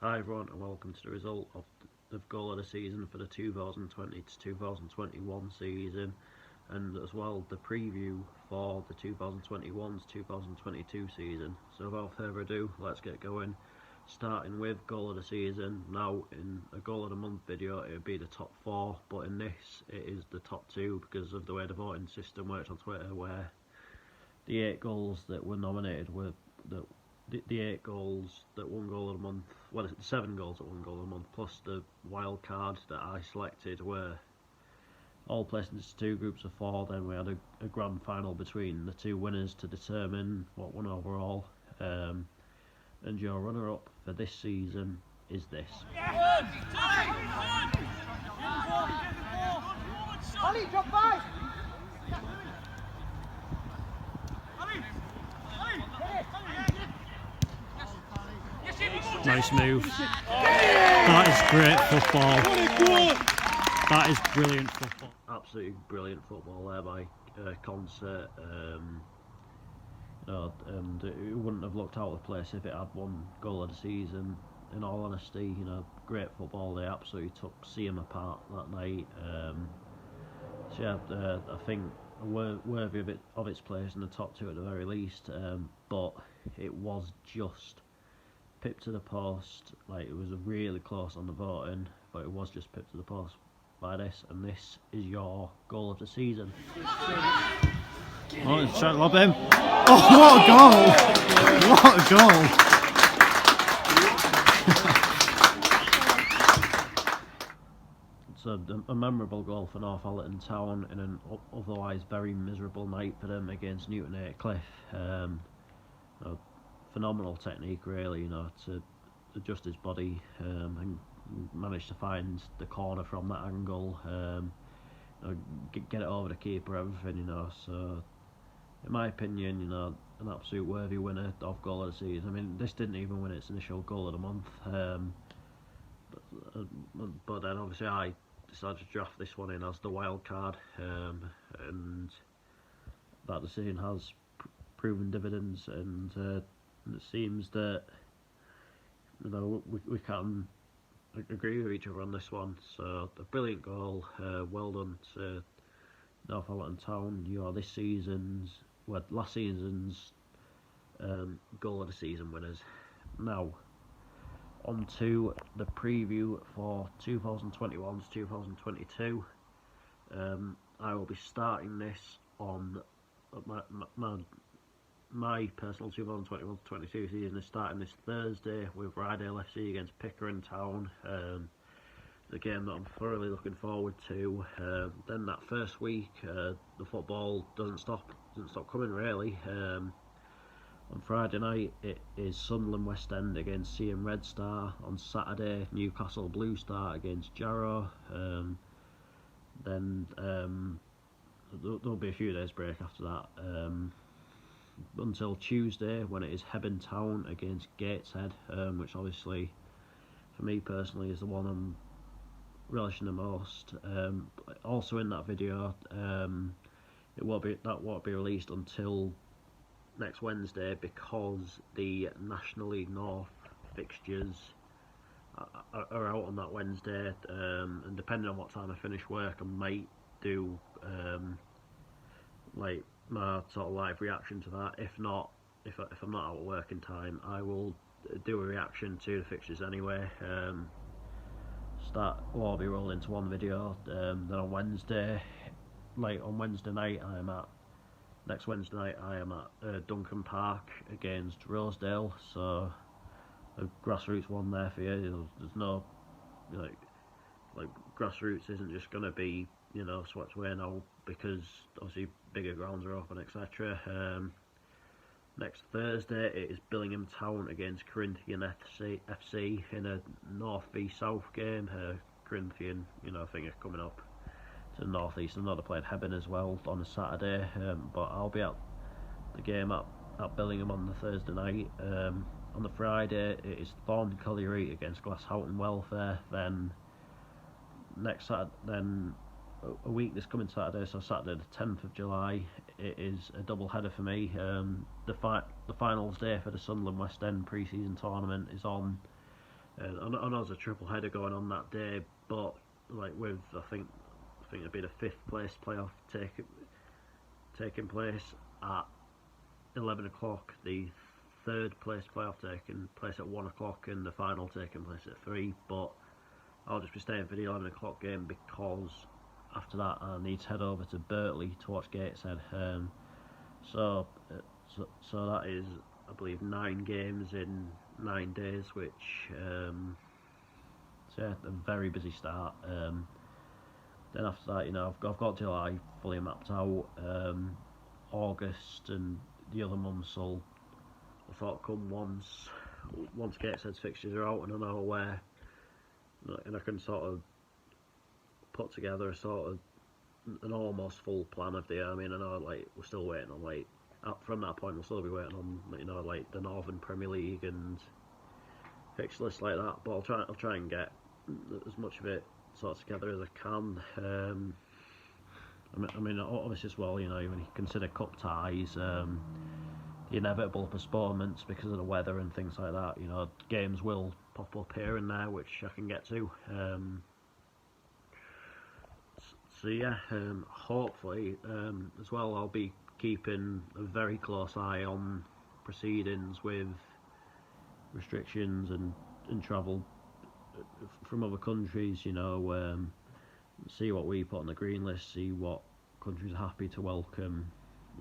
Hi everyone and welcome to the result of the goal of the season for the 2020 to 2021 season, and as well the preview for the 2021 to 2022 season. So without further ado, let's get going. Starting with goal of the season. Now in a goal of the month video it would be the top 4, but in this it is the top 2 because of the way the voting system works on Twitter, where the 8 goals that were nominated were the 8 goals that won goal of the month, well, it's the 7 goals that won goal of the month, plus the wild card that I selected, were all placed into 2 groups of 4. Then we had a grand final between the 2 winners to determine what won overall. And your runner-up for this season is this. Ali, drop back! Nice move. That is great football. That is brilliant football. Absolutely brilliant football there by Concert. And it wouldn't have looked out of place if it had one goal of the season. In all honesty, great football. They absolutely took Seaham apart that night. So yeah, I think worthy of its place in the top 2 at the very least. But it was just pipped to the post. Like, it was really close on the voting, but it was just pipped to the post by this, and this is your goal of the season. Oh, he's trying to lob him. Oh, what a goal! What a goal! It's a memorable goal for Northallerton Town in an otherwise very miserable night for them against Newton Aycliffe. Phenomenal technique, really, to adjust his body and manage to find the corner from that angle, get it over the keeper, everything, so in my opinion, an absolute worthy winner of goal of the season. I mean, this didn't even win its initial goal of the month, but then obviously I decided to draft this one in as the wild card, and that decision has proven dividends, and it seems that we can agree with each other on this one. So a brilliant goal, well done to Northallerton Town. You are last season's goal of the season winners. Now on to the preview for 2021 to 2022. I will be starting this on my personal 2021-22 season is starting this Thursday with Rydale FC against Pickering Town. The game that I'm thoroughly looking forward to. Then that first week, the football doesn't stop coming, really. On Friday night, it is Sunderland West End against Seaham Red Star. On Saturday, Newcastle Blue Star against Jarrow. Then there'll be a few days break after that. Until Tuesday, when it is Hebburn Town against Gateshead, which obviously for me personally is the one I'm relishing the most. Also in that video, that won't be released until next Wednesday, because the National League North fixtures are out on that Wednesday, and depending on what time I finish work, I might do like my sort of live reaction to that. If not, if I'm not out at work in time, I will do a reaction to the fixtures anyway. I'll be rolling to one video. Then on Wednesday, next Wednesday night I am at Duncan Park against Rosedale. So a grassroots one there for you. There's no like grassroots isn't just going to be swept away now, because obviously bigger grounds are open, etc. Next Thursday it is Billingham Town against Corinthian FC in a North v South game. Corinthian, I think are coming up to the North East. I know they played Hebburn as well on a Saturday, but I'll be at the game at Billingham on the Thursday night. On the Friday it is Thornton Colliery against Glasshoughton Welfare. Then next Saturday, then a week this coming Saturday, so Saturday the 10th of July, it is a double header for me. The finals day for the Sunderland West End pre-season tournament is on I know there's a triple header going on that day, but like with I think it'd be the 5th place playoff taking place at 11 o'clock, the 3rd place playoff taking place at 1 o'clock, and the final taking place at 3. But I'll just be staying for the 11 o'clock game because after that I need to head over to Birtley to watch Gateshead. So that is, I believe, 9 games in 9 days, which so yeah, a very busy start. Then after that, I've got July fully mapped out. August and the other months will sort of come once Gateshead's fixtures are out and I know where, and I can sort of put together a sort of an almost full plan of the year. I mean, I know like we're still waiting on like from that point we'll still be waiting on like the Northern Premier League and fixture lists like that. But I'll try and get as much of it sort of together as I can. I mean, obviously as well, when you consider cup ties, the inevitable postponements because of the weather and things like that, games will pop up here and there, which I can get to. So yeah, hopefully as well I'll be keeping a very close eye on proceedings with restrictions and travel from other countries, see what we put on the green list, see what countries are happy to welcome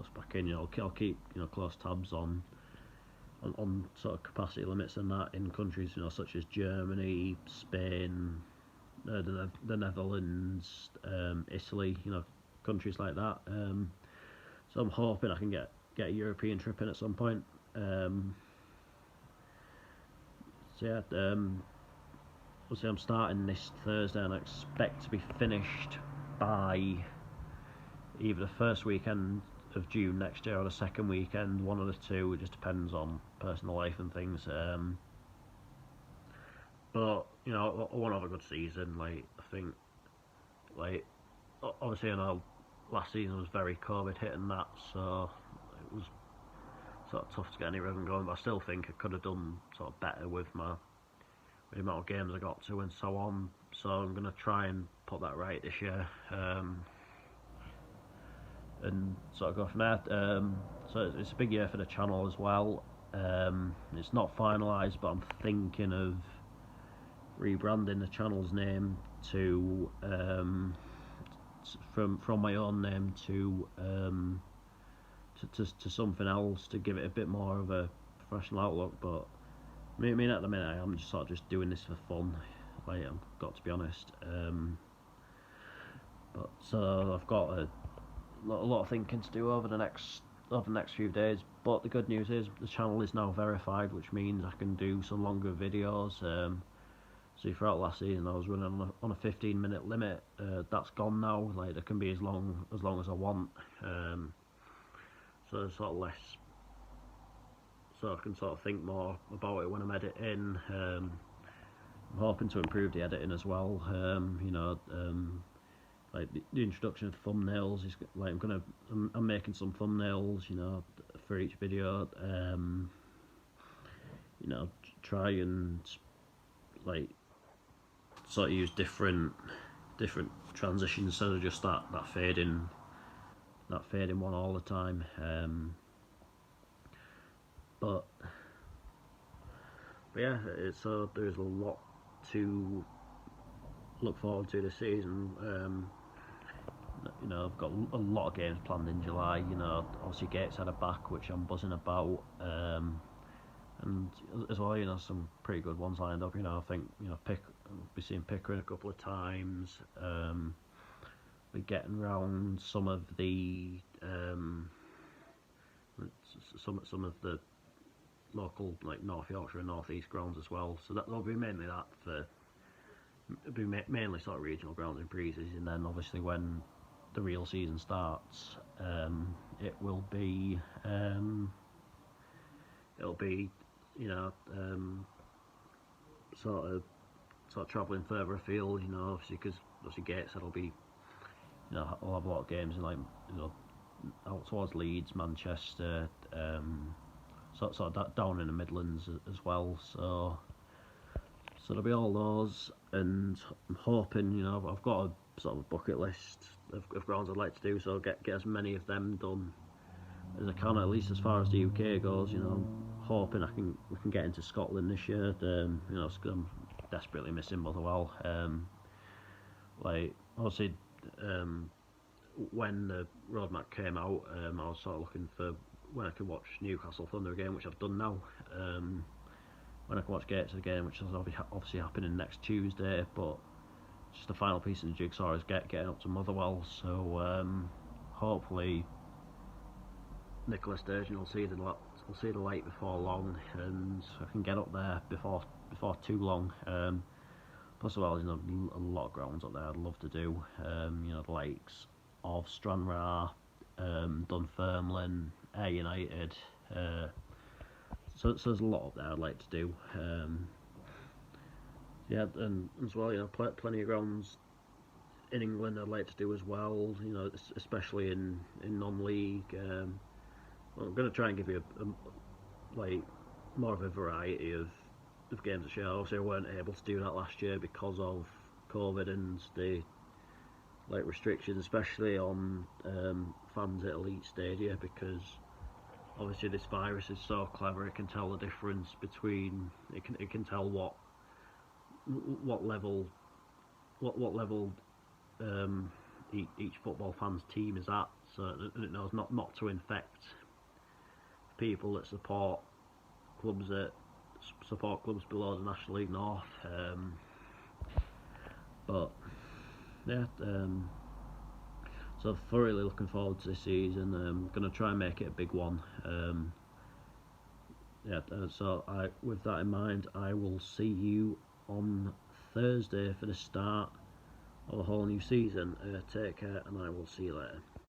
us back in. I'll keep close tabs on sort of capacity limits and that in countries such as Germany, Spain, the Netherlands, Italy, countries like that. So I'm hoping I can get a European trip in at some point. So yeah, obviously I'm starting this Thursday and I expect to be finished by either the first weekend of June next year or the second weekend, one of the two. It just depends on personal life and things. But I want to have a good season. Like I think, like obviously I know last season was very COVID hit and that, so it was sort of tough to get any rhythm going. But I still think I could have done sort of better with the amount of games I got to and so on. So I'm going to try and put that right this year, and sort of go from there. So it's a big year for the channel as well. It's not finalised, but I'm thinking of rebranding the channel's name to from my own name to something else to give it a bit more of a professional outlook. But I mean, at the minute, I'm just sort of doing this for fun. Like, I've got to be honest. But so I've got a lot of thinking to do over the next few days. But the good news is the channel is now verified, which means I can do some longer videos. See, throughout last season, I was running on a 15-minute limit. That's gone now. Like, it can be as long as I want. So there's sort of less. So I can sort of think more about it when I'm editing. I'm hoping to improve the editing as well. Like the introduction of thumbnails is like I'm making some thumbnails, for each video. Try and like sort of use different transitions instead of just that fading one all the time. But yeah, so there's a lot to look forward to this season. I've got a lot of games planned in July. Obviously Gateshead are back, which I'm buzzing about, and as well, some pretty good ones lined up. I think be seeing Pickering a couple of times. We're getting round some of the some of the local like North Yorkshire and North East grounds as well. So that'll be mainly that mainly sort of regional grounds in pre-season, and then obviously when the real season starts, it will be sort of travelling further afield, obviously because Gateshead will be, I'll have a lot of games in like out towards Leeds, Manchester, sort of down in the Midlands as well. So So there'll be all those, and I'm hoping, you know, I've got a sort of a bucket list of grounds I'd like to do, so get as many of them done as I can, at least as far as the UK goes. You know, hoping we can get into Scotland this year. You know, I'm desperately missing Motherwell. Like obviously, when the roadmap came out, I was sort of looking for when I could watch Newcastle Thunder again, which I've done now. When I can watch Gateshead again, which is obviously happening next Tuesday, but just the final piece of the jigsaw is getting up to Motherwell. So hopefully Nicola Sturgeon will see the light before long, and I can get up there before too long. Plus, well, you know, a lot of grounds up there I'd love to do. You know, the likes of Stranraer, Dunfermline, Ayr United. So there's a lot up there I'd like to do. Yeah, and as well, you know, plenty of grounds in England I'd like to do as well. You know, especially in non-league. I'm going to try and give you like more of a variety of games to show. Obviously, I weren't able to do that last year because of COVID and the restrictions, especially on fans at elite stadia, because obviously this virus is so clever. It can tell the difference between it can tell what level each football fan's team is at, so it knows not to infect people that support clubs below the National League North. But yeah, so thoroughly looking forward to this season. I'm going to try and make it a big one. So with that in mind, I will see you on Thursday for the start of a whole new season. Take care, and I will see you later.